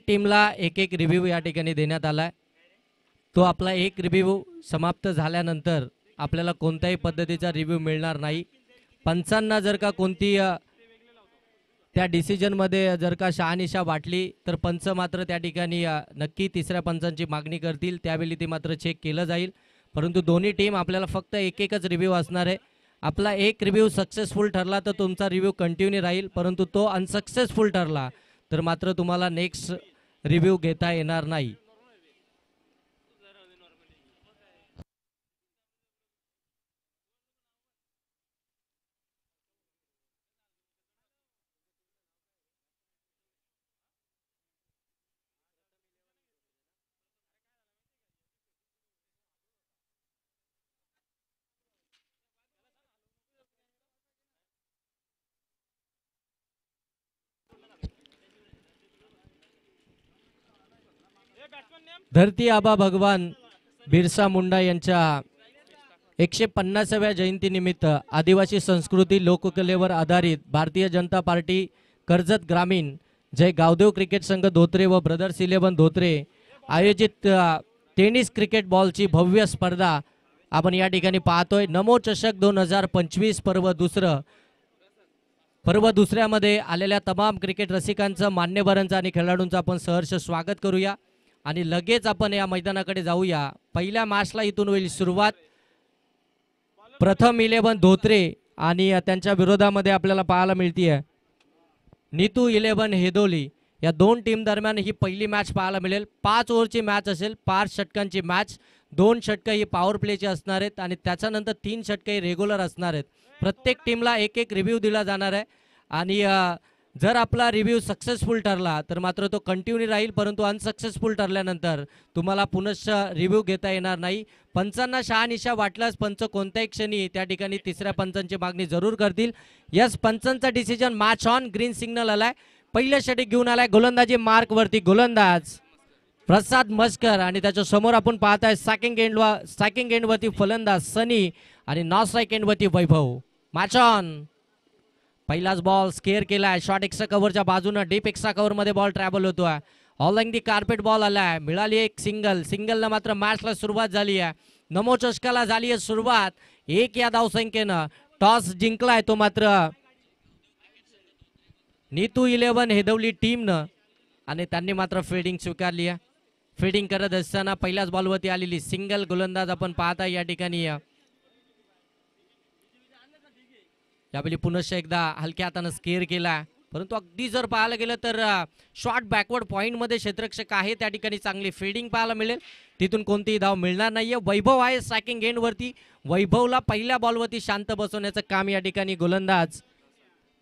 टीमला एक एक रिव्ह्यू या ठिकाणी देण्यात आला आहे. तो आपला एक रिव्ह्यू समाप्त झाल्यानंतर आपल्याला कोणत्याही पद्धतीचा रिव्ह्यू मिळणार नाही. पंचांना जर का कोणती त्या डिसिजनमध्ये जर का शहानिशा वाटली तर पंच मात्र त्या ठिकाणी नक्की तिसऱ्या पंचांची मागणी करतील, त्यावेळी ते मात्र चेक केलं जाईल. परंतु दोन्ही टीम आपल्याला फक्त एक एकच रिव्ह्यू असणार आहे. आपला एक रिव्ह्यू सक्सेसफुल ठरला तर तुमचा रिव्ह्यू कंटिन्यू राहील, परंतु तो अनसक्सेसफुल ठरला तर मात्र तुम्हाला नेक्स्ट रिव्ह्यू घेता येणार नाही. धरती आबा भगवान बिरसा मुंडा यांच्या 150व्या जयंतीनिमित्त आदिवासी संस्कृती लोककलेवर आधारित भारतीय जनता पार्टी कर्जत ग्रामीण जय गावदेव क्रिकेट संघ धोत्रे व ब्रदर्स 11 धोत्रे आयोजित टेनिस क्रिकेट बॉलची भव्य स्पर्धा आपण या ठिकाणी पाहतोय. नमो चषक 2025 पर्व दुसऱ्यामध्ये आलेल्या तमाम क्रिकेट रसिकांचं, मान्यवरांचं आणि खेळाडूंचं आपण सहर्ष स्वागत करूया आणि लगेच आपण या मैदानाकडे जाऊया. पहिल्या मॅचला इथून होईल सुरुवात. प्रथम 11 धोत्रे आणि त्यांच्या विरोधामध्ये आपल्याला पाहायला मिळतीये नीतू 11 हेदोली. या दोन टीम दरम्यान ही पहिली मॅच पाहायला मिळेल. 5 ओव्हरची मॅच असेल, 5 षटकांची मॅच. 2 षटकं ही पॉवर प्लेची असणार आहेत आणि त्याच्यानंतर 3 षटकं ही रेग्युलर असणार आहेत. प्रत्येक टीमला एक एक रिव्ह्यू दिला जाणार आहे आणि जर आपला रिव्ह्यू सक्सेसफुल ठरला तर मात्र तो कंटिन्यू राहील, परंतु अनसक्सेसफुल ठरल्यानंतर तुम्हाला पुनश्च रिव्ह्यू घेता येणार नाही. पंचांना शहानिशा वाटल्यास पंच कोणत्याही क्षणी त्या ठिकाणी तिसऱ्या पंचांची मागणी जरूर करतील. यस, पंचांचा decision match on. Green signal आलाय. पहिलं षटक घेऊन आलाय गोलंदाजी मार्क वरती गोलंदाज प्रसाद मस्कर आणि त्याच्या समोर आपण पाहताय स्ट्रायकिंग एंड वरती फलंदाज सनी आणि नॉन स्ट्राइक एंड वरती वैभव. Match on. पहिलाच बॉल स्केअर केलाय. शॉर्ट एक्स्ट्रा कव्हरच्या बाजूनं डीप एक्स्ट्रा कव्हर मध्ये बॉल ट्रॅव्हल होतोय. ऑल दी कार्पेट बॉल आलाय. मिळाली एक सिंगलनं मात्र मॅचला सुरुवात झाली आहे. नमो चषकाला झाली आहे सुरुवात. 1 या धावसंख्येनं टॉस जिंकलाय तो मात्र नीतू 11 हेदवली टीमनं आणि त्यांनी मात्र फिल्डिंग स्वीकारली आहे. फिल्डिंग करत असताना पहिल्याच बॉलवरती आलेली सिंगल गोलंदाज आपण पाहता या ठिकाणी. यावेळी पुनश्च एकदा हलक्या हातानं स्केअर केला, परंतु अगदी जर पाहायला गेलं तर शॉर्ट बॅकवर्ड पॉईंटमध्ये क्षेत्ररक्षक आहे त्या ठिकाणी चांगली फिल्डिंग पाहायला मिळेल. तिथून कोणतीही धाव मिळणार नाहीये. वैभव आहे स्ट्रायकिंग एंडवरती. वैभवला पहिल्या बॉलवरती शांत बसवण्याचं काम या ठिकाणी गोलंदाज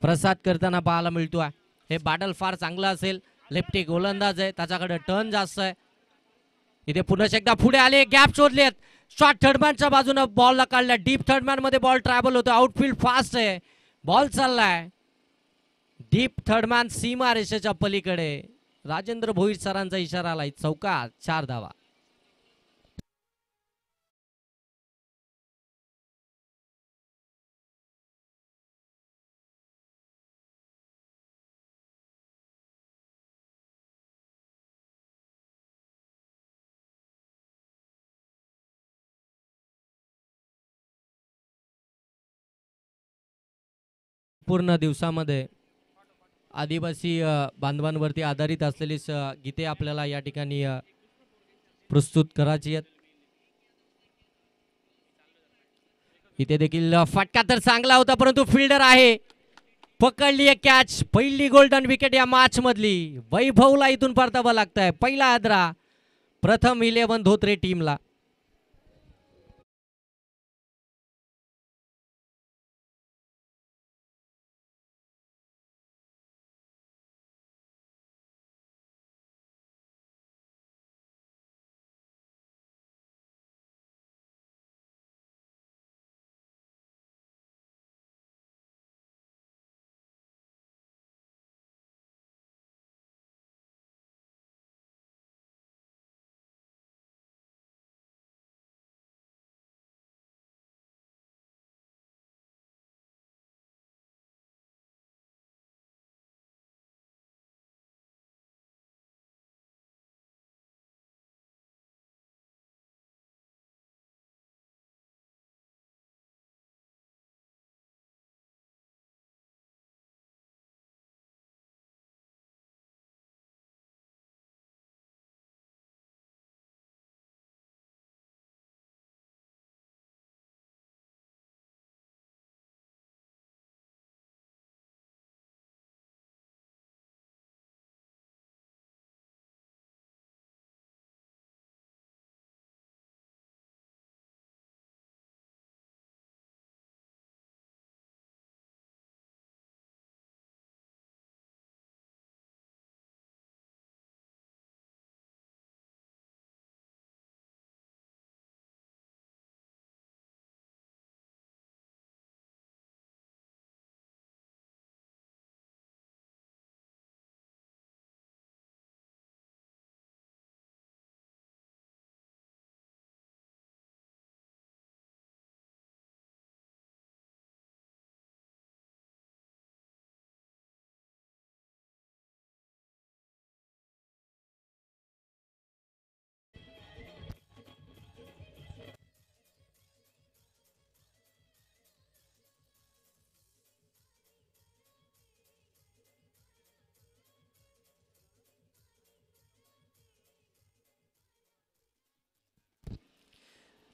प्रसाद करताना पाहायला मिळतो आहे. हे बॅटल फार चांगलं असेल. लेफ्टी गोलंदाज आहे, त्याच्याकडे टर्न जास्त आहे. इथे पुनश्च एकदा पुढे आले, गॅप शोधलेत. शॉर्ट थर्डमॅनच्या बाजूने बॉलला काढला. डीप थर्डमॅन मध्ये बॉल ट्रॅव्हल होतो. आउटफील्ड फास्ट आहे. बॉल चाललाय डीप थर्डमॅन सीमा रेषेच्या पलीकडे. राजेंद्र भोईर सरांचा इशारा आलाय. चौका 4 धावा. पूर्ण दिवसामध्ये आदिवासी बांधवांवरती आधारित असलेली गीते आपल्याला या ठिकाणी प्रस्तुत करायची आहेत. इथे देखील फटका तर चांगला होता, परंतु फिल्डर आहे. पकडली आहे कॅच. पहिली गोल्डन विकेट या मॅच मधली. वैभवला इथून परतावं लागतंय. पहिला आदरा प्रथम 11 धोत्रे टीमला.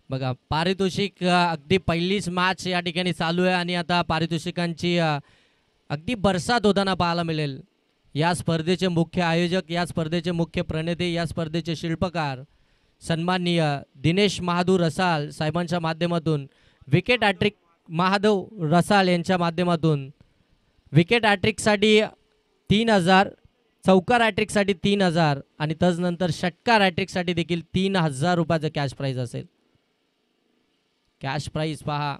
बघा पारितोषिक अगदी पहिलीच मॅच या ठिकाणी चालू आहे आणि आता पारितोषिकांची अगदी बरसात होताना पाहायला मिळेल. या स्पर्धेचे मुख्य आयोजक, या स्पर्धेचे मुख्य प्रणेते, या स्पर्धेचे शिल्पकार सन्माननीय दिनेश महादू रसाल साहेबांच्या माध्यमातून, विकेट हॅट्रिक महादेव रसाल यांच्या माध्यमातून विकेट हॅट्रिकसाठी 3,000, चौकार हॅट्रिकसाठी 3,000 आणि तदनंतर षटकार हॅट्रिकसाठी देखील 3,000 रुपयाचं कॅश प्राईज असेल. कॅश प्राईज पहा.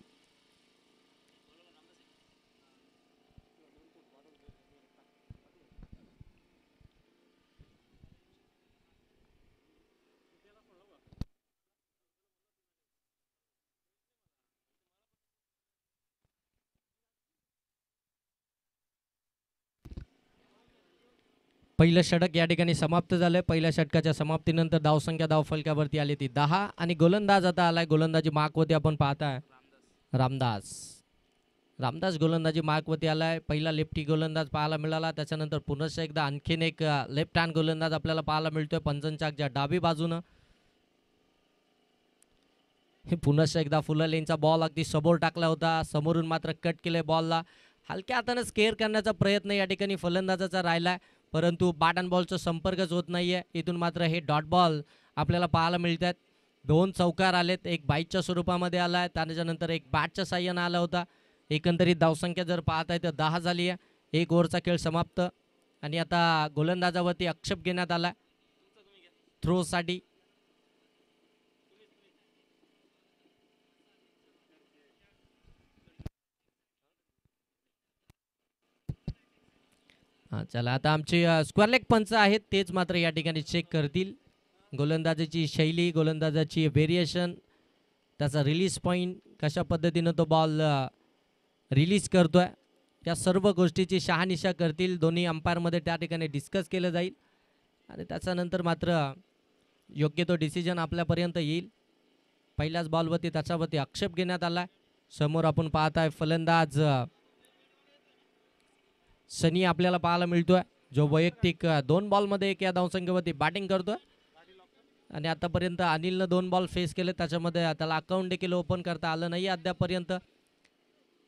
पहिलं षटक या ठिकाणी समाप्त झालंय. पहिल्या षटकाच्या समाप्तीनंतर धावसंख्या धावफलकावरती आली ती 10 आणि गोलंदाज आता आलाय. गोलंदाजी मार्कवरती आपण पाहताय रामदास. रामदास गोलंदाजी मार्कवरती आलाय. पहिला लेफ्टी गोलंदाज पाहायला मिळाला. त्याच्यानंतर पुन्हा एकदा आणखीन एक लेफ्ट हँड गोलंदाज आपल्याला पाहायला मिळतोय पंचांच्या डावी बाजूनं. हे पुन्हा एकदा फुल लेनचा बॉल अगदी समोर टाकला होता. समोरून मात्र कट केलंय बॉलला. हलक्या हाताने स्केअर करण्याचा प्रयत्न या ठिकाणी फलंदाजाचा राहिलाय, परंतु बॅट अँड बॉलचा संपर्कच होत नाहीये. इथून मात्र हे डॉट बॉल आपल्याला पाहायला मिळतात. 2 चौकार आलेत. एक बाईटच्या स्वरूपामध्ये आलाय, त्याच्यानंतर एक बॅटच्या साह्यानं आला होता. एकंदरीत धावसंख्या जर पाहताय तर 10 झाली आहे. 1 ओव्हरचा खेळ समाप्त आणि आता गोलंदाजावरती आक्षेप घेण्यात आला थ्रोसाठी. हां चला, आता आमचे स्क्वेअर लेग पंच आहेत तेच मात्र या ठिकाणी चेक करतील गोलंदाजाची शैली, गोलंदाजाची व्हेरिएशन, त्याचा रिलीज पॉईंट, कशा पद्धतीनं तो बॉल रिलीज करतोय, या सर्व गोष्टीची शहानिशा करतील. दोन्ही अंपायरमध्ये त्या ठिकाणी डिस्कस केलं जाईल आणि त्याच्यानंतर मात्र योग्य तो डिसिजन आपल्यापर्यंत येईल. पहिल्याच बॉलवरती त्याच्यावरती आक्षेप घेण्यात आला. समोर आपण पाहताय फलंदाज सनी आपल्याला पाहायला मिळतोय, जो वैयक्तिक 2 बॉलमध्ये 1 या धावसंख्येवरती बॅटिंग करतोय आणि आतापर्यंत अनिलनं 2 बॉल फेस केले, त्याच्यामध्ये त्याला अकाउंट देखील ओपन करता आलं नाही अद्यापर्यंत.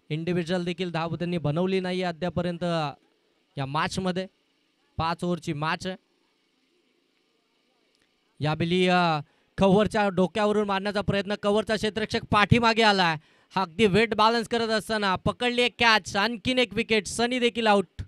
इंडिव्हिज्युअल देखील धाव त्यांनी बनवली नाही अद्यापर्यंत या मॅचमध्ये. 5 ओव्हरची मॅच आहे. यावेळी कव्हरच्या डोक्यावरून मारण्याचा प्रयत्न, कव्हरचा क्षेत्ररक्षक पाठीमागे आलाय. हा अगदी वेट बॅलन्स करत असताना पकडली एक कॅच, आणखीन एक विकेट, सनी देखील आउट.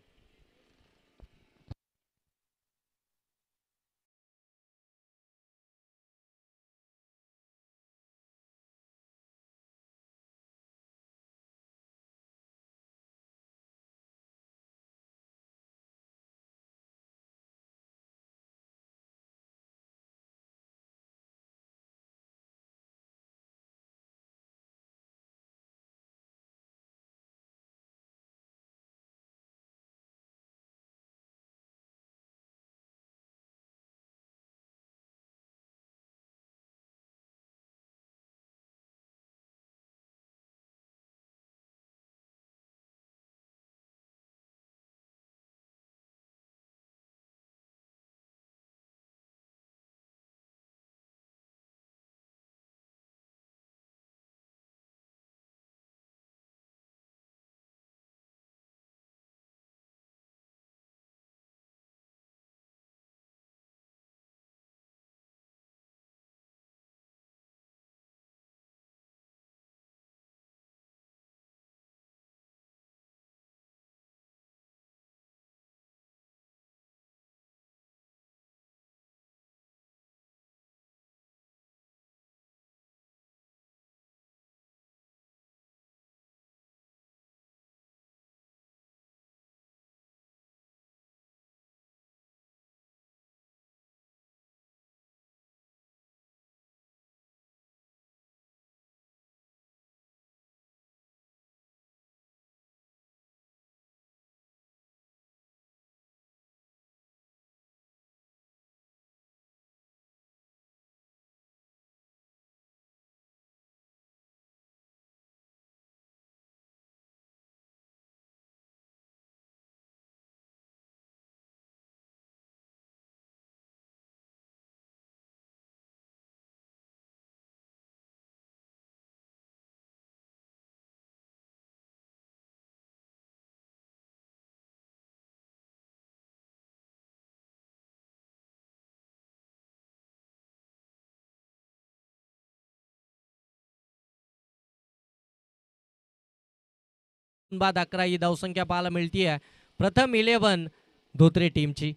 बाद 11 ही धावसंख्या पाहायला मिळतीये प्रथम 11 धोत्रे टीमची.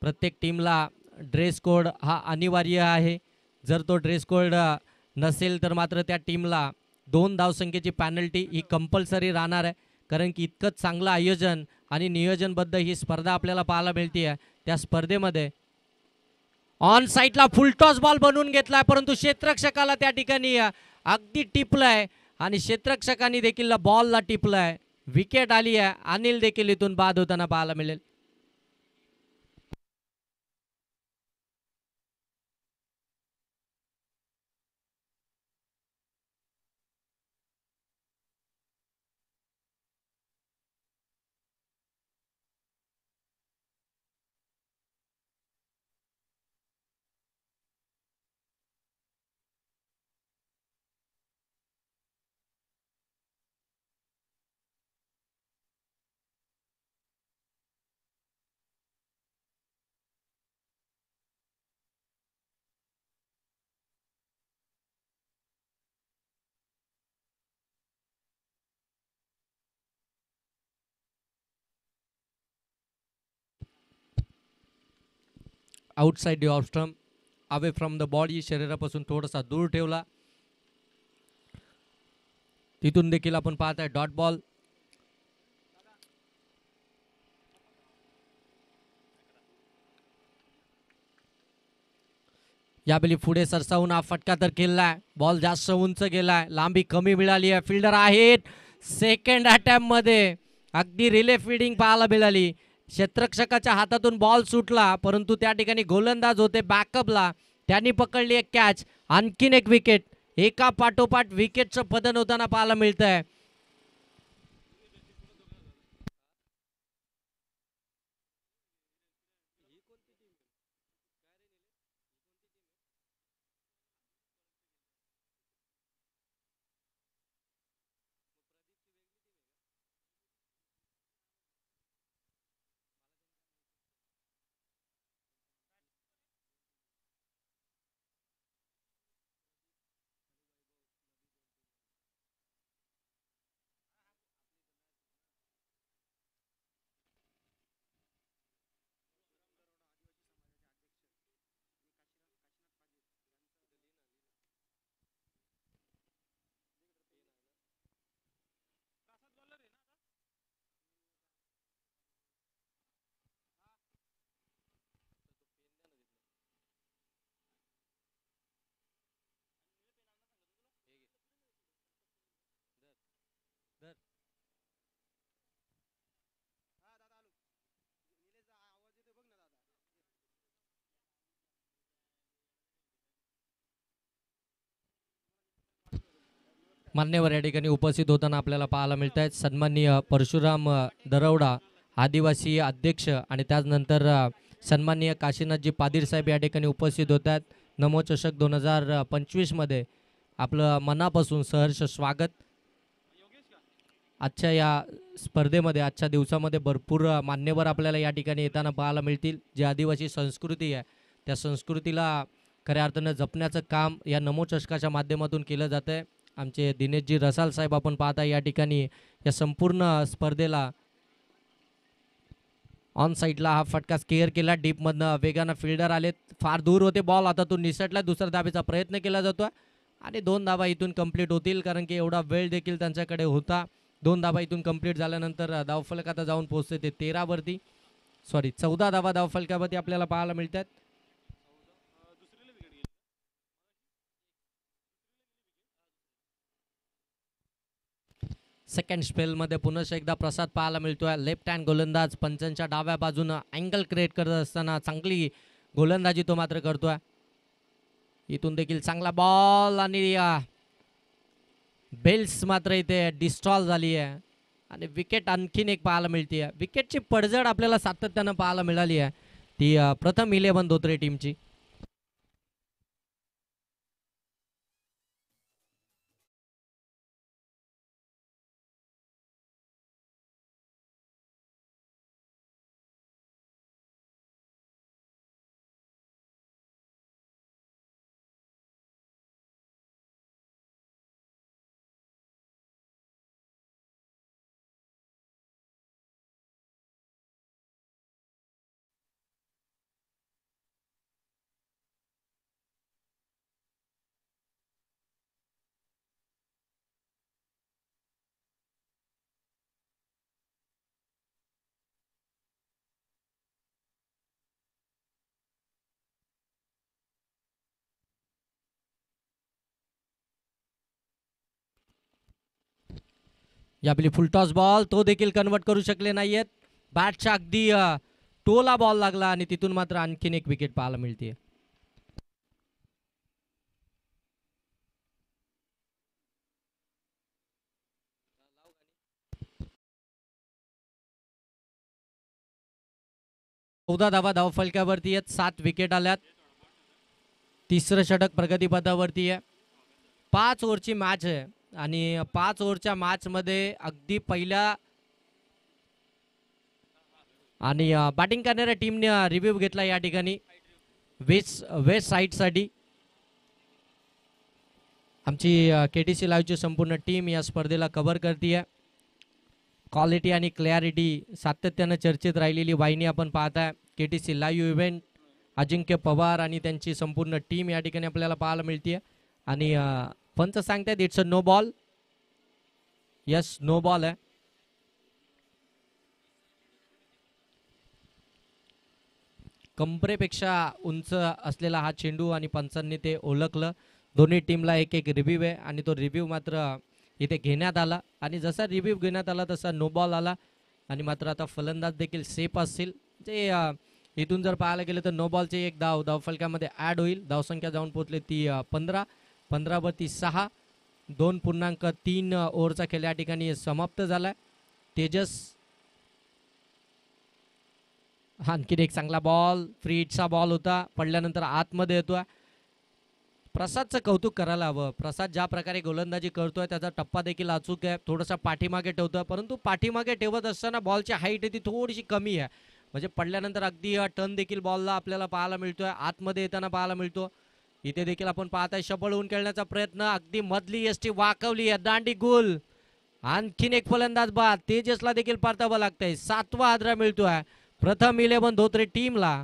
प्रत्येक टीमला ड्रेस कोड हा अनिवार्य आहे. जर तो ड्रेस कोड नसेल तर मात्र त्या टीमला 2 धावसंख्येची पॅनल्टी ही कंपल्सरी राहणार आहे. कारण की इतकंच चांगलं आयोजन आणि नियोजनबद्ध ही स्पर्धा आपल्याला पाहायला मिळते. त्या स्पर्धेमध्ये ऑन साईडला फुलटॉस बॉल बनवून घेतलाय, परंतु क्षेत्ररक्षकाला त्या ठिकाणी अगदी टिपलाय आणि क्षेत्ररक्षकांनी देखील बॉलला टिपलाय. विकेट आली आहे. अनिल देखील इथून बाद होताना पाहायला मिळेल. Outside the off stump, away from the body, शरीरापासून थोडासा दूर ठेवला. तिथून देखील आपण पाहत आहे डॉट बॉल. यावेळी पुढे सरसावून हा फटका तर केलाय. बॉल जास्त उंच गेलाय, लांबी कमी मिळाली आहे. फिल्डर आहेत. सेकंड अटॅम्प मध्ये अगदी रिले फिल्डिंग पाहायला मिळाली. क्षेत्ररक्षकाच्या हातातून बॉल सुटला, परंतु त्या ठिकाणी गोलंदाज होते बॅकअपला, त्यांनी पकडली एक कॅच. आणखीन एक विकेट, एका पाठोपाठ विकेटचं पतन होताना पाहायला मिळत आहे. मान्यवर या ठिकाणी उपस्थित होताना आपल्याला पाहायला मिळत आहेत. सन्माननीय परशुराम दरवडा आदिवासी अध्यक्ष आणि त्यानंतर सन्माननीय काशीनाथजी पादीर साहेब या ठिकाणी उपस्थित होत आहेत. नमो चषक 2025 मध्ये आपलं मनापासून सहर्ष स्वागत. आजच्या या स्पर्धेमध्ये, आजच्या दिवसामध्ये भरपूर मान्यवर आपल्याला या ठिकाणी येताना पाहायला मिळतील. जी आदिवासी संस्कृती आहे त्या संस्कृतीला खऱ्या अर्थानं जपण्याचं काम या नमो चषकाच्या माध्यमातून केलं जातं आहे. आमचे दिनेशजी रसाल साहेब आपण पाहता या ठिकाणी या संपूर्ण स्पर्धेला ऑन साईडला हा फटका स्केअर केला. डीपमधनं वेगानं फिल्डर आलेत, फार दूर होते बॉल, आता तो निसटला. दुसऱ्या धाबेचा प्रयत्न केला जातो आणि 2 धाबा इथून कंप्लीट होतील, कारण की एवढा वेळ देखील त्यांच्याकडे होता. 2 धाबा इथून कंप्लीट झाल्यानंतर धावफलक आता जाऊन पोहोचते ते 13 वरती, सॉरी 14 धाबा धावफलकावरती आपल्याला पाहायला मिळतात. सेकंड स्पेलमध्ये पुन्हा एकदा प्रसाद पाहायला मिळतोय. लेफ्ट हँड गोलंदाज पंचांच्या डाव्या बाजूनं अँगल क्रिएट करत असताना चांगली गोलंदाजी तो मात्र करतोय. इथून देखील चांगला बॉल आणि बेल्स मात्र इथे डिस्ट्रॉल झाली आहे आणि विकेट आणखीन एक पाहायला मिळते. विकेटची पडझड आपल्याला सातत्यानं पाहायला मिळाली आहे, ती प्रथम 11 धोत्रे टीमची. यावेळी फुलटॉस बॉल तो देखील कन्वर्ट करू शकले नाहीयेत. बॅटच्या अगदी टोला बॉल लागला आणि तिथून मात्र आणखीन एक विकेट पाहायला मिळते. चौदा धावा धावफलकावरती आहेत. 7 विकेट आल्यात. तिसरं षटक प्रगतीपथावरती आहे. 5 ओव्हरची मॅच आहे आणि 5 ओव्हरच्या मॅच मध्ये अगदी पहिल्या आणि बॅटिंग करणाऱ्या टीमने रिव्ह्यू घेतला या ठिकाणी वेस्ट साईडसाठी. आमची KTC लाईव्हची संपूर्ण टीम या स्पर्धेला कव्हर करते. क्वालिटी आणि क्लॅरिटी सातत्यानं चर्चेत राहिलेली वाहिनी आपण पाहताय. KTC लाईव्ह इव्हेंट अजिंक्य पवार आणि त्यांची संपूर्ण टीम या ठिकाणी आपल्याला पाहायला मिळते. आणि पंच सांगतायत it's a no ball. Yes, no ball आहे. कंबरेपेक्षा उंच असलेला हा चेंडू आणि पंचांनी ते ओळखलं. दोन्ही टीमला एक एक रिव्ह्यू आहे आणि तो रिव्ह्यू मात्र इथे घेण्यात आला आणि जसा रिव्ह्यू घेण्यात आला तसा नो बॉल आला. आणि मात्र आता फलंदाज देखील सेफ असतील. जे इथून जर पाहायला गेलं तर नो बॉलचे एक धावफलकामध्ये ॲड होईल. धावसंख्या जाऊन पोहोचली ती 15वरती 6. 2.3 ओव्हरचा खेळ या ठिकाणी समाप्त झालाय. तेजस आणखीन एक चांगला बॉल, फ्री हिटचा बॉल होता, पडल्यानंतर आतमध्ये येतोय. प्रसादचं कौतुक करायला हवं. प्रसाद ज्या प्रकारे गोलंदाजी करतोय त्याचा टप्पा देखील अचूक आहे. थोडासा पाठीमागे ठेवतोय, परंतु पाठीमागे ठेवत असताना बॉलची हाईट आहे ती थोडीशी कमी आहे. म्हणजे पडल्यानंतर अगदी टर्न देखील बॉलला आपल्याला पाहायला मिळतोय, आतमध्ये येताना पाहायला मिळतो. इथे देखील आपण पाहताय शबळ होऊन खेळण्याचा प्रयत्न, अगदी मधली यष्टी वाकवली आहे, दांडी गुल. आणखीन एक फलंदाज बाद. तेजसला देखील परतावं लागतंय. 7वा आदरा मिळतोय प्रथम 11 धोत्रे टीमला.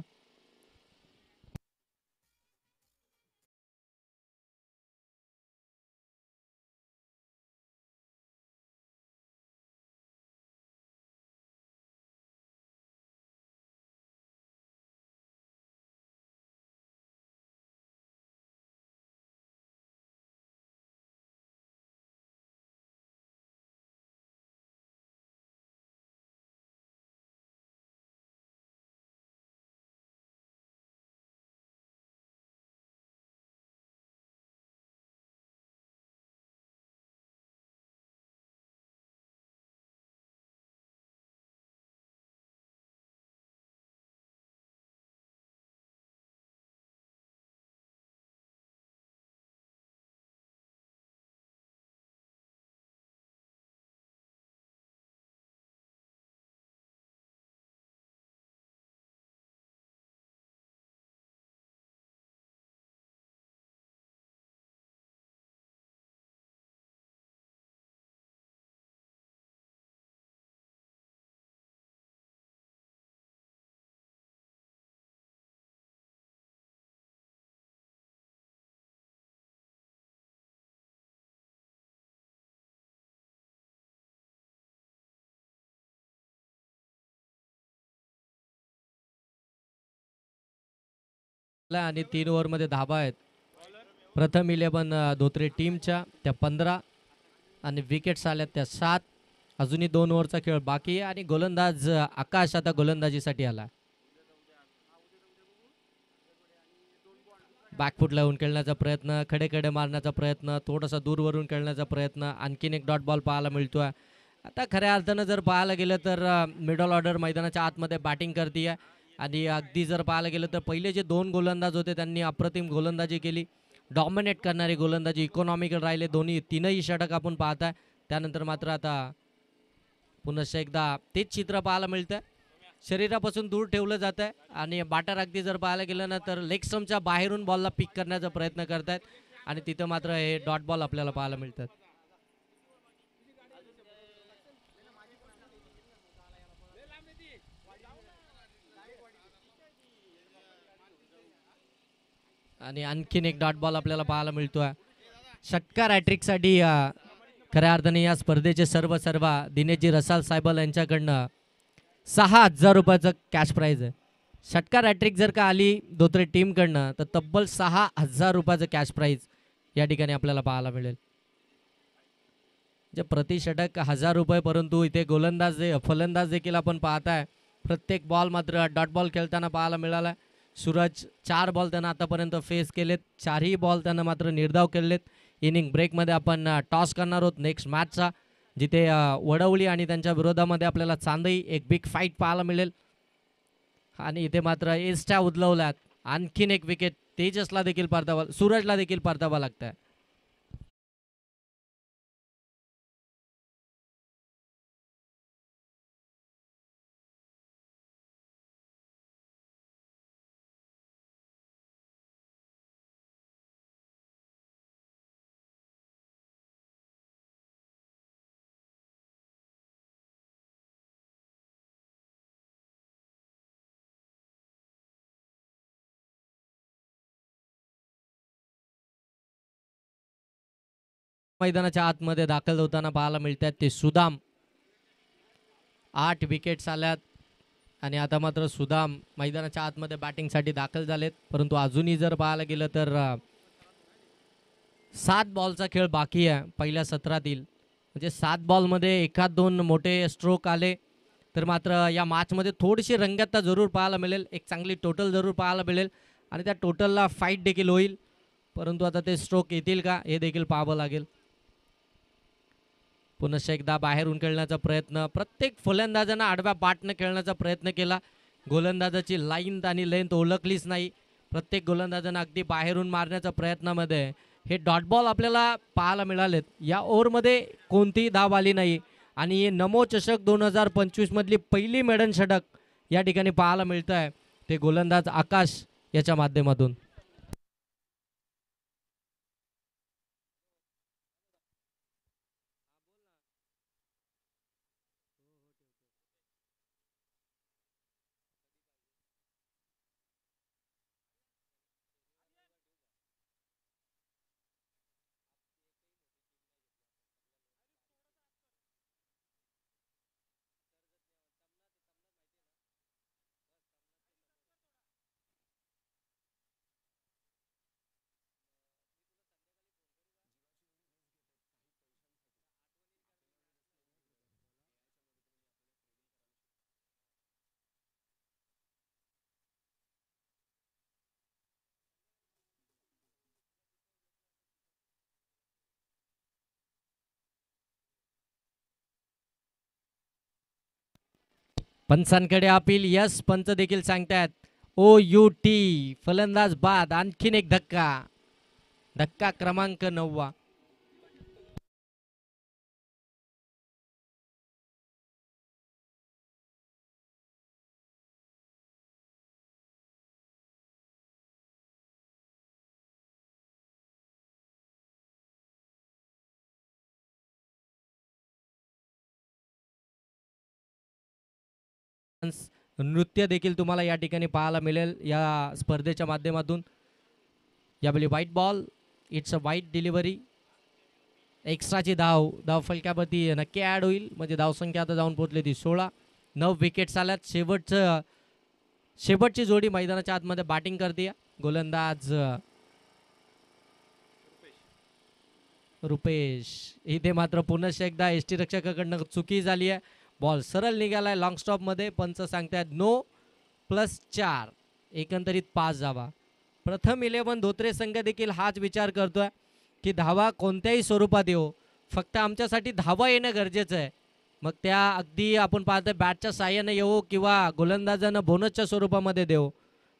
आणि 3 ओव्हरमध्ये धाबा आहेत प्रथम 11 धोत्रे टीमच्या, त्या 15 आणि विकेट्स आल्यात त्या 7. अजूनही 2 ओव्हरचा खेळ बाकी आहे आणि गोलंदाज आकाश आता गोलंदाजीसाठी आला. बॅकफूट लावून खेळण्याचा प्रयत्न, खडे मारण्याचा प्रयत्न, थोडासा दूरवरून खेळण्याचा प्रयत्न. आणखीन एक डॉट बॉल पाहायला मिळतोय. आता खऱ्या अर्थानं जर पाहायला गेलं तर मिडल ऑर्डर मैदानाच्या आतमध्ये बॅटिंग करते आहे आणि अगदी जर पाहायला गेलं तर पहिले जे 2 गोलंदाज होते त्यांनी अप्रतिम गोलंदाजी केली. डॉमिनेट करणारी गोलंदाजी, इकॉनॉमिकल राहिले तीनही षटक आपण पाहताय. त्यानंतर मात्र आता पुन्हा एकदा तेच चित्र पाहायला मिळतंय. शरीरापासून दूर ठेवलं जात आहे आणि बॅटर अगदी जर पाहायला गेलं ना तर लेग स्टंपच्या बाहेरून बॉलला पिक करण्याचा प्रयत्न करतायत आणि तिथं मात्र हे डॉट बॉल आपल्याला पाहायला मिळतात. आणि आणखीन एक डॉट बॉल आपल्याला पाहायला मिळतोय. षटकार हॅट्रिकसाठी खऱ्या अर्थाने या स्पर्धेचे सर्व दिनेशजी रसाल साहेब यांच्याकडनं 6,000 रुपयाचं कॅश प्राईज आहे. षटकार हॅट्रिक जर का आली धोत्रे टीमकडनं तर तब्बल 6,000 रुपयाचं कॅश प्राईज या ठिकाणी आपल्याला पाहायला मिळेल. जे प्रति षटक 1000 रुपये, परंतु इथे गोलंदाज फलंदाज देखील आपण पाहताय प्रत्येक बॉल मात्र डॉट बॉल खेळताना पाहायला मिळाला. सूरज 4 बॉल त्यांना आतापर्यंत फेस केलेत, 4ही बॉल त्यांना मात्र निर्धाव केलेत. इनिंग ब्रेकमध्ये आपण टॉस करणार आहोत नेक्स्ट मॅचचा, जिथे वडवली आणि त्यांच्या विरोधामध्ये आपल्याला चांदई एक बिग फाईट पाहायला मिळेल. आणि इथे मात्र एस्ट्या उदलवल्यात. आणखीन एक विकेट तेजसला देखील परतावा, सूरजला देखील परतावा लागत आहे. मैदानाच्या आतमध्ये दाखल होताना पाहायला मिळतात ते सुदाम. 8 विकेट्स आल्यात आणि आता मात्र सुदाम मैदानाच्या आतमध्ये बॅटिंगसाठी दाखल झालेत. परंतु अजूनही जर पाहायला गेलं तर 7 बॉलचा खेळ बाकी आहे पहिल्या सत्रातील. म्हणजे 7 बॉलमध्ये एखाद 2 मोठे स्ट्रोक आले तर मात्र या मॅचमध्ये थोडीशी रंगतता जरूर पाहायला मिळेल, एक चांगली टोटल जरूर पाहायला मिळेल आणि त्या टोटलला फाईट देखील होईल. परंतु आता ते स्ट्रोक येतील का हे देखील पाहावं लागेल. पुनश्च एकदा बाहेरून खेळण्याचा प्रयत्न, प्रत्येक फलंदाजांना आडव्या पाठनं खेळण्याचा प्रयत्न केला. गोलंदाजाची लाईन आणि लेंथ ओळखलीच नाही. प्रत्येक गोलंदाजांना अगदी बाहेरून मारण्याच्या प्रयत्नामध्ये हे डॉट बॉल आपल्याला पाहायला मिळालेत. या ओव्हरमध्ये कोणतीही धाव आली नाही आणि नमो चषक 2025 मधली पहिली मेडन षटक या ठिकाणी पाहायला मिळत आहे ते गोलंदाज आकाश याच्या माध्यमातून. पंचांकडे अपील. यस, पंच देखील सांगतात OUT. फलंदाज बाद. आणखीन एक धक्का, धक्का क्रमांक 9. नृत्य देखील तुम्हाला या ठिकाणी पाहायला मिळेल या स्पर्धेच्या माध्यमातून. यावेळी white ball, it's a white delivery. एक्स्ट्राची धाव फलकावरती नक्की ॲड होईल, म्हणजे धावसंख्या आता जाऊन पोहोचली ती 16. 9 विकेट्स आल्यात. शेवटची जोडी मैदानाच्या आतमध्ये बॅटिंग करते. गोलंदाज रुपेश. इथे मात्र पुनश्च एकदा एसटी रक्षकाकडनं चुकी झाली आहे. बॉल सरळ निघालाय लॉंग स्टॉपमध्ये. पंच सांगतायत नो +4, एकंदरीत 5 धावा. प्रथम 11 धोत्रे संघ देखील हाच विचार करतोय की धावा कोणत्याही स्वरूपात येऊ, फक्त आमच्यासाठी धावा येणं गरजेचं आहे. मग त्या अगदी आपण पाहतोय बॅटच्या साह्याने येऊ किंवा गोलंदाजानं बोनसच्या स्वरूपामध्ये देऊ.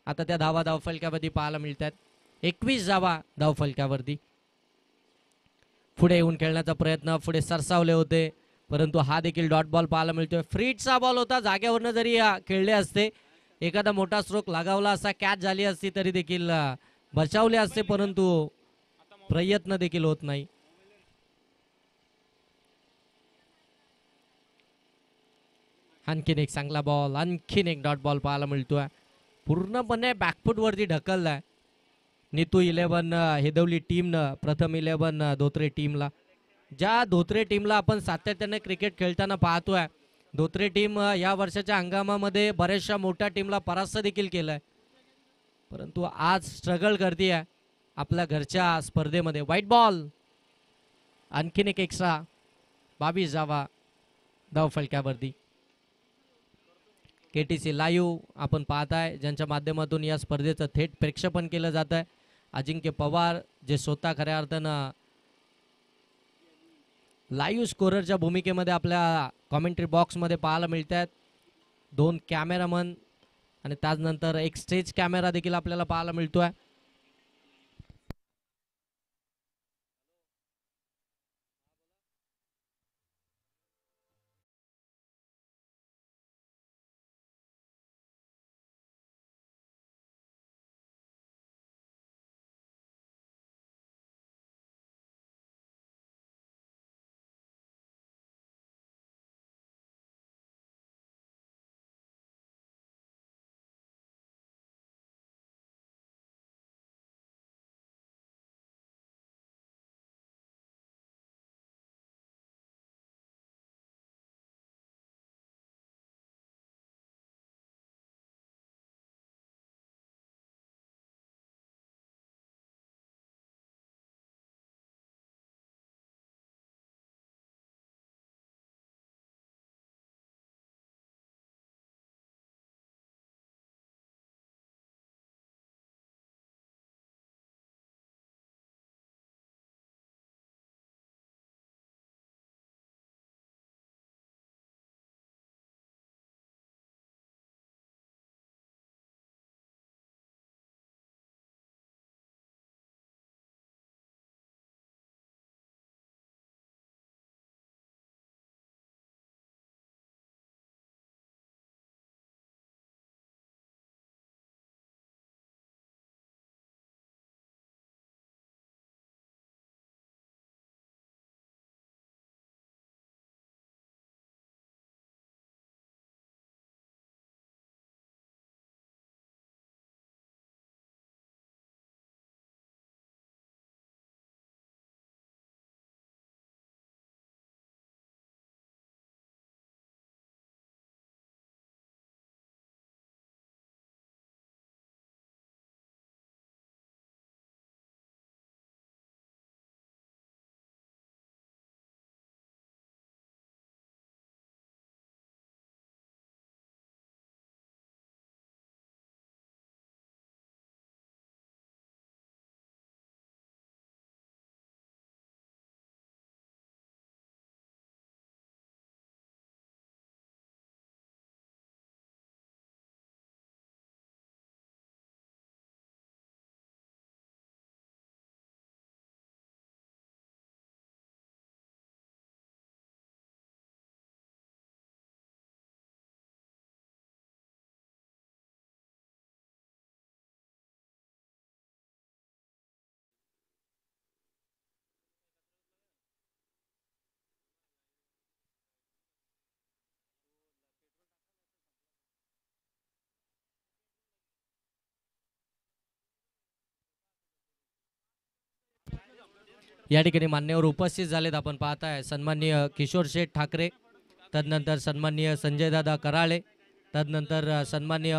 आता त्या धावा धावफलकावरती पाहायला मिळतात. 21 धावा धावफलकावरती. पुढे येऊन खेळण्याचा प्रयत्न, पुढे सरसावले होते, परंतु हा देखील डॉट बॉल पाहायला मिळतोय. फ्रीटचा बॉल होता. जागेवरनं जरी खेळले असते, एखादा मोठा स्ट्रोक लगावला असता, कॅच झाली असती तरी देखील बचावले असते, परंतु प्रयत्न देखील होत नाही. आणखीन एक चांगला बॉल, आणखीन एक डॉट बॉल पाहायला मिळतोय. पूर्णपणे बॅकफूट वरती ढकललाय नीतू 11 हेदवली टीमनं, प्रथम 11 धोत्रे टीमला. ज्या धोत्रे टीमला आपण सातत्याने क्रिकेट खेळताना पाहतोय, धोत्रे टीम या वर्षाच्या हंगामामध्ये बऱ्याचशा मोठ्या टीमला परास्त देखील केलंय, परंतु आज स्ट्रगल करते आपल्या घरच्या स्पर्धेमध्ये. व्हाईट बॉल, आणखीन एक एक्स्ट्रा. 22 धावा धाव फलक्यावरती. KTC लाईव्ह आपण पाहताय, ज्यांच्या माध्यमातून या स्पर्धेचं थेट प्रेक्षेपण केलं जात आहे. अजिंक्य पवार जे स्वतः खऱ्या अर्थानं लाईव्ह स्कोररच्या भूमिकेमध्ये आपल्या कॉमेंट्री बॉक्समध्ये पाहायला मिळत आहेत. 2 कॅमेरामन आणि त्यानंतर एक स्टेज कॅमेरा देखील आपल्याला पाहायला मिळतोय. या ठिकाणी मान्यवर उपस्थित झालेत. आपण पाहताय सन्माननीय किशोर शेठ ठाकरे, तदनंतर सन्माननीय संजयदादा कराळे, तदनंतर सन्माननीय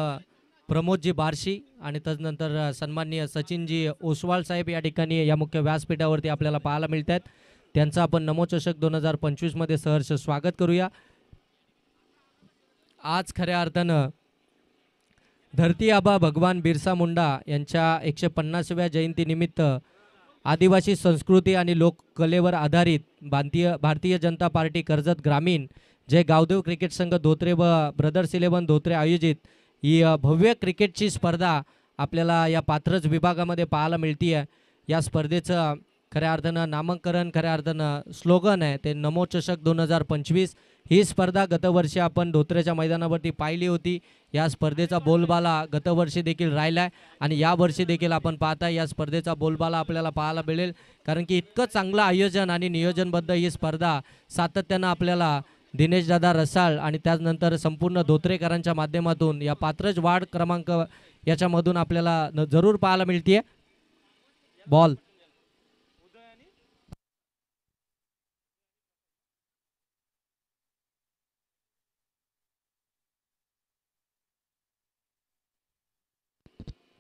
प्रमोदजी बार्शी आणि तदनंतर सन्माननीय सचिनजी ओसवाल साहेब या ठिकाणी या मुख्य व्यासपीठावरती आपल्याला पाहायला मिळत आहेत. त्यांचं आपण नमो चषक 2025 मध्ये सहर्ष स्वागत करूया. आज खऱ्या अर्थानं धरती आबा भगवान बिरसा मुंडा यांच्या 150व्या जयंतीनिमित्त आदिवासी संस्कृती आणि लोककलेवर आधारित भारतीय जनता पार्टी कर्जत ग्रामीण जय गावदेव क्रिकेट संघ धोत्रे व ब्रदर्स 11 धोत्रे आयोजित ही भव्य क्रिकेटची स्पर्धा आपल्याला या पात्रच विभागामध्ये पाहायला मिळते आहे. या स्पर्धेचं खऱ्या अर्थानं नामकरण खऱ्या अर्थानं स्लोगन आहे ते नमो चषक 2025. ही स्पर्धा गतवर्षी आपण धोत्रेच्या मैदानावरती पाहिली होती. या स्पर्धेचा बोलबाला गतवर्षी देखील राहिला आहे आणि यावर्षी देखील आपण पाहता या स्पर्धेचा बोलबाला आपल्याला पाहायला मिळेल, कारण की इतकं चांगलं आयोजन आणि नियोजनबद्ध ही स्पर्धा सातत्यानं आपल्याला दिनेशदादा रसाळ आणि त्यानंतर संपूर्ण धोत्रेकरांच्या माध्यमातून या पात्रज वार्ड क्रमांक याच्यामधून आपल्याला जरूर पाहायला मिळते. बॉल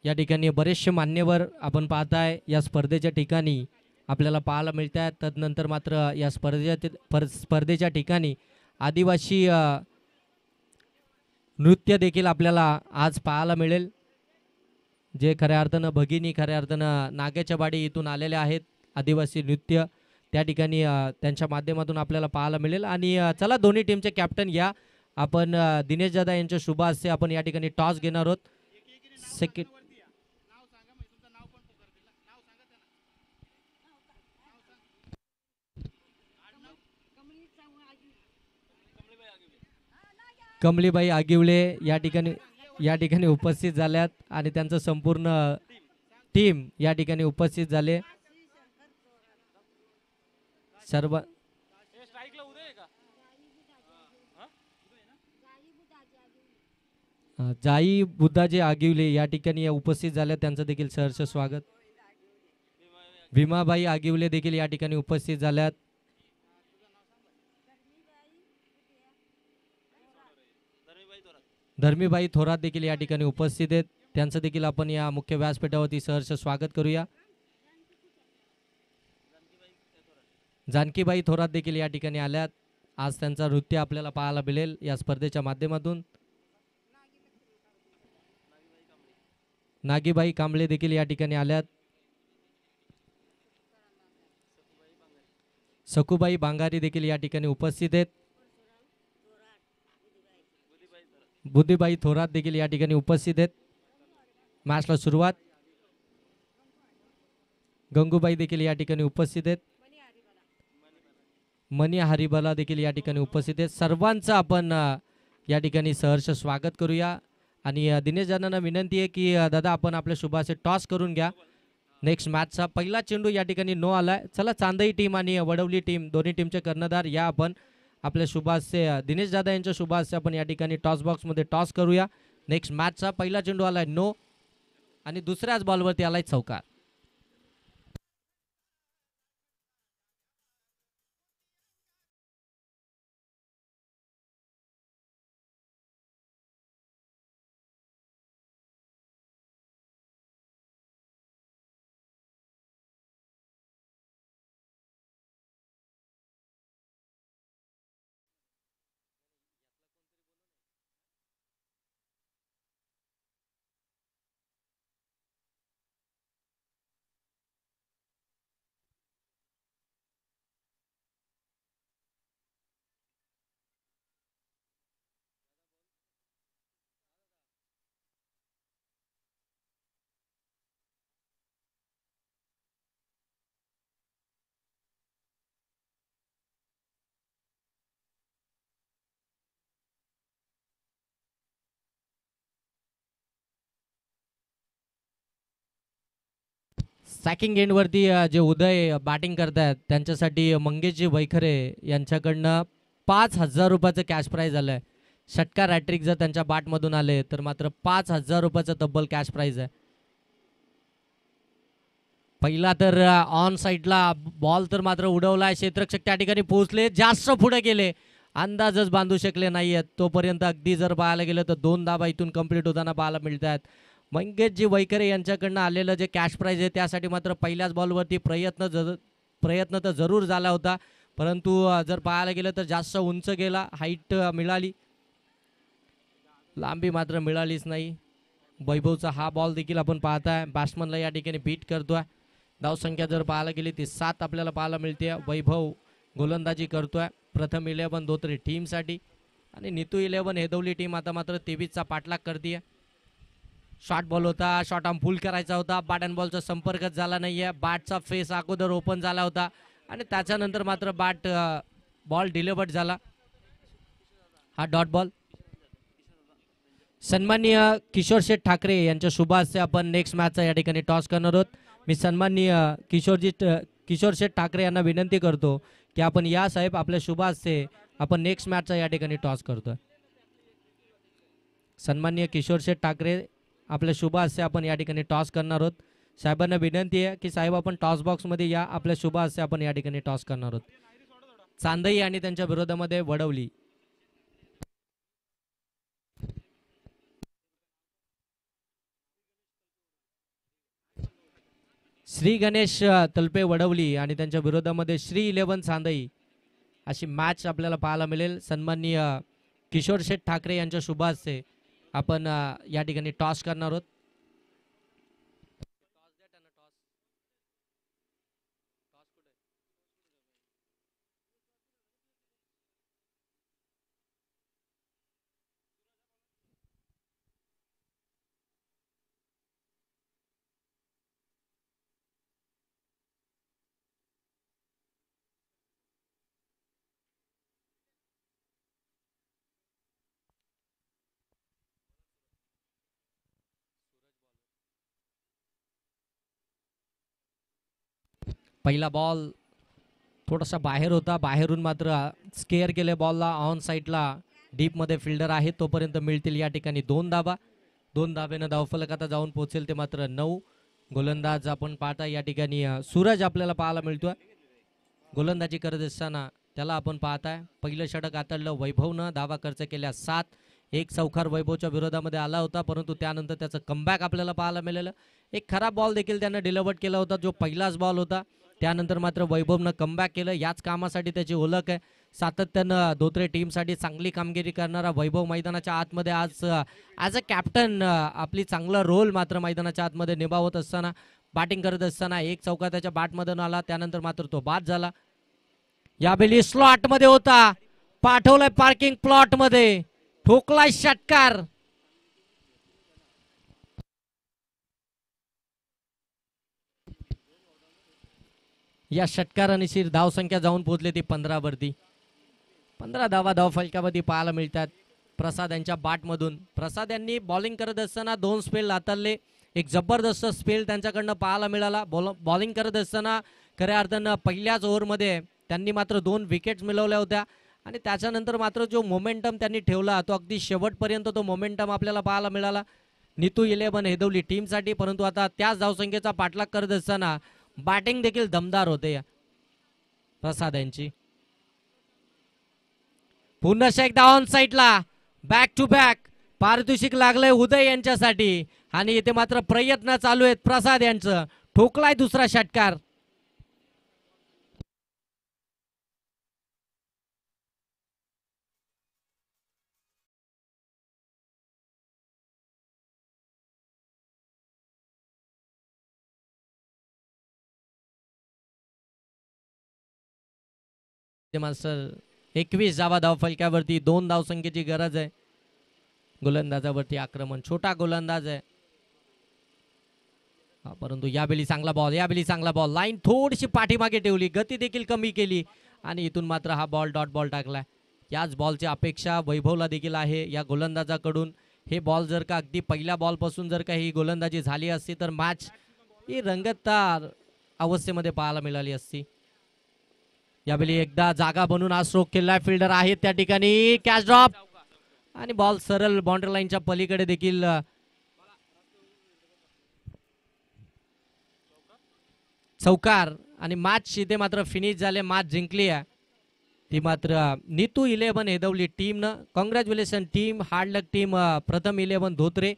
या ठिकाणी बरेचसे मान्यवर आपण पाहताय या स्पर्धेच्या ठिकाणी आपल्याला पाहायला मिळत आहेत. तदनंतर मात्र या स्पर्धेच्या ठिकाणी आदिवासी नृत्य देखील आपल्याला आज पाहायला मिळेल, जे खऱ्या अर्थानं भगिनी खऱ्या अर्थानं नाग्याच्या बाडी इथून आलेल्या आहेत. आदिवासी नृत्य त्या ठिकाणी त्यांच्या माध्यमातून आपल्याला पाहायला मिळेल. आणि चला दोन्ही टीमचे कॅप्टन या आपण दिनेश दादा यांच्या शुभ हस्ते आपण या ठिकाणी टॉस घेणार आहोत. सेकंड कमलीबाई आगिवले या ठिकाणी उपस्थित झाल्यात आणि त्यांचं संपूर्ण टीम या ठिकाणी उपस्थित झाले. सर्व जाई बुद्धाजी आगिवले या ठिकाणी उपस्थित झाले, त्यांचं देखील सहर्ष स्वागत. भीमाबाई आगिवले देखील या ठिकाणी उपस्थित झाल्यात. धर्मीबाई थोरात देखील या ठिकाणी उपस्थित आहेत, त्यांचं देखील आपण या मुख्य व्यासपीठावरती सहर्ष स्वागत करूया. जानकीबाई थोरात देखील या ठिकाणी आल्यात. आज त्यांचा नृत्य आपल्याला पाहायला मिळेल या स्पर्धेच्या माध्यमातून. नागीबाई कांबळे देखील या ठिकाणी आल्यात. सखूबाई बांगारी देखील या ठिकाणी उपस्थित आहेत. बुद्धिबाई थोरात देखील या ठिकाणी उपस्थित आहेत. मॅचला सुरुवात. गंगूबाई देखील या ठिकाणी उपस्थित आहेत. मनी हरिबाला देखील या ठिकाणी उपस्थित आहेत. सर्वांचं आपण या ठिकाणी सहर्ष स्वागत करूया. आणि दिनेश दादांना विनंती आहे की दादा आपण आपल्या शुभाचे टॉस करून घ्या. नेक्स्ट मॅचचा पहिला चेंडू या ठिकाणी नो आलाय. चला चांदई टीम आणि वडवली टीम दोन्ही टीमचे कर्णधार या आपण आपल्या शुभाचे दिनेश दादा यांच्या शुभाचे आपण या ठिकाणी टॉस बॉक्समध्ये टॉस करूया. नेक्स्ट मॅचचा पहिला चेंडू आलाय नो आणि दुसऱ्याच बॉलवरती आलाय चौकार. सॅकिंग एंडवरती जे उदय बॅटिंग करतायत त्यांच्यासाठी मंगेशजी वैखरे यांच्याकडनं 5,000 रुपयाचं कॅश प्राईज आलं आहे. षटकार हॅट्रिक जर त्यांच्या बॅटमधून आले तर मात्र 5,000 रुपयाचं तब्बल कॅश प्राईज आहे. पहिला तर ऑन साईडला बॉल तर मात्र उडवलाय. क्षेत्ररक्षक त्या ठिकाणी पोहोचले, जास्त पुढे गेले, अंदाजच बांधू शकले नाहीयेत. तोपर्यंत अगदी जर पाहायला गेलं तर 2 धाबा इथून कंप्लीट होताना पाहायला मिळत आहेत. मंगेशजी वैखरे यांच्याकडनं आलेलं जे कॅश प्राईज आहे त्यासाठी मात्र पहिल्याच बॉलवरती प्रयत्न तर जरूर झाला होता, परंतु जर पाहायला गेलं तर जास्त उंच गेला. हाईट मिळाली, लांबी मात्र मिळालीच नाही. वैभवचा हा बॉल देखील आपण पाहताय बॅट्समनला या ठिकाणी बीट करतोय. धावसंख्या जर पाहायला गेली ती 7 आपल्याला पाहायला मिळते. वैभव गोलंदाजी करतोय प्रथम 11 धोत्रे टीमसाठी आणि नीतू 11 हेदवली टीम आता मात्र 23चा पाठलाग करते. शॉर्ट बॉल होता, शॉर्ट आर्म फुल करायचा होता, बॅट अँड बॉलचा संपर्कच झाला नाहीये. बॅटचा फेस अगोदर ओपन झाला होता आणि त्याच्यानंतर मात्र बॉल डिलिव्हर्ड झाला. हा डॉट बॉल. सन्माननीय किशोर शेठ ठाकरे यांच्या शुभ हस्ते आपण नेक्स्ट मॅचचा या ठिकाणी टॉस करणार आहोत. मी सन्माननीय किशोर शेठ ठाकरे यांना विनंती करतो की आपण या साहेब आपल्या शुभ हस्ते आपण नेक्स्ट मॅचचा या ठिकाणी टॉस करतोय. सन्माननीय किशोर शेठ ठाकरे आपल्या शुभ हस्ते आपण या ठिकाणी टॉस करणार आहोत. साहेबांना विनंती आहे की साहेब आपण टॉस बॉक्समध्ये या, आपल्या शुभ हस्ते आपण या ठिकाणी टॉस करणार आहोत. चांदई आणि त्यांच्या विरोधामध्ये वडवली. श्री गणेश तलपे वडवली आणि त्यांच्या विरोधामध्ये श्री 11 सांदई अशी मॅच आपल्याला पाहायला मिळेल. सन्माननीय किशोर शेठ ठाकरे यांच्या शुभ हस्ते आपण या ठिकाणी टॉस करणार आहोत. पहिला बॉल थोडासा बाहेर होता, बाहेरून मात्र स्केअर केले बॉलला. ऑन साईडला डीपमध्ये फिल्डर आहे, तोपर्यंत मिळतील या ठिकाणी 2 धाबा. 2 धाब्यानं धावफलक आता जाऊन पोहोचेल ते मात्र 9. गोलंदाज आपण पाहता या ठिकाणी सूरज आपल्याला पाहायला मिळतोय. गोलंदाजी करत असताना त्याला आपण पाहताय. पहिलं षटक आतडलं वैभवनं, धावा खर्च केल्या 7. एक चौकार वैभवच्या विरोधामध्ये आला होता, परंतु त्यानंतर त्याचं कमबॅक आपल्याला पाहायला मिळालं. एक खराब बॉल देखील त्यानं डिलिव्हर्ड केला होता, जो पहिलाच बॉल होता. त्यानंतर मात्र वैभवनं कमबॅक केलं. याच कामासाठी त्याची ओळख आहे. सातत्यानं धोत्रे टीमसाठी चांगली कामगिरी करणारा वैभव मैदानाच्या आतमध्ये आज ॲज अ कॅप्टन आपली चांगला रोल मात्र मैदानाच्या आतमध्ये निभावत असताना, बॅटिंग करत असताना एक चौका त्याच्या बॅटमधून आला. त्यानंतर मात्र तो बाद झाला. यावेळी स्लॉटमध्ये होता, पाठवलाय पार्किंग प्लॉटमध्ये, ठोकलाय षटकार. या षटकाराने धावसंख्या जाऊन पोहोचली ती 15 वरती. 15 धावा धाव फलकावरती पाहायला मिळतात प्रसाद यांच्या बॅटमधून. प्रसाद यांनी बॉलिंग करत असताना 2 स्पेल हाताळले. एक जबरदस्त स्पेल त्यांच्याकडनं पाहायला मिळाला. बॉलिंग करत असताना खऱ्या अर्थानं पहिल्याच ओव्हरमध्ये त्यांनी मात्र 2 विकेट्स मिळवल्या होत्या आणि त्याच्यानंतर मात्र जो मोमेंटम त्यांनी ठेवला तो अगदी शेवटपर्यंत तो मोमेंटम आपल्याला पाहायला मिळाला नीतू 11 हेदवली टीमसाठी. परंतु आता त्याच धावसंख्येचा पाठलाग करत असताना बॅटिंग देखील दमदार होते या प्रसाद यांची. पुन्हा एकदा ऑन साईडला बॅक टू बॅक पारितोषिक लागलंय उदय यांच्यासाठी आणि इथे मात्र प्रयत्न चालू आहेत प्रसाद यांचं. ठोकलाय दुसरा षटकार. मास्टर 21 धावा धाव फलक्यावरती. 2 धावसंख्येची गरज आहे. गोलंदाजावरती आक्रमण, छोटा गोलंदाज आहे परंतु यावेळी चांगला बॉल. लाईन थोडीशी पाठीमागे ठेवली, गती देखील कमी केली आणि इथून मात्र हा बॉल डॉट बॉल टाकलाय. याच बॉलची अपेक्षा वैभवला देखील आहे या गोलंदाजाकडून. हे बॉल जर का अगदी पहिल्या बॉलपासून जर का ही गोलंदाजी झाली असती तर मॅच ही रंगतदार अवस्थेमध्ये पाहायला मिळाली असती. यावेळी एकदा जागा बनून हा स्ट्रोक केलाय. फिल्डर आहे त्या ठिकाणी. कॅच ड्रॉप आणि बॉल सरळ बाउंड्री लाईनच्या पलीकडे देखील चौकार आणि मॅच इथे मात्र फिनिश झाले. मॅच जिंकली आहे ती मात्र नीतू 11 हेदवली टीमनं. कॉंग्रॅच्युलेशन टीम, हार्ड लक टीम. प्रथम 11 धोत्रे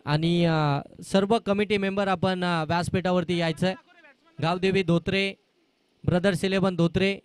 आणि सर्व कमिटी मेंबर आपण व्यासपीठावरती यायचंय. गावदेवी धोत्रे, ब्रदर्स 11 धोत्रे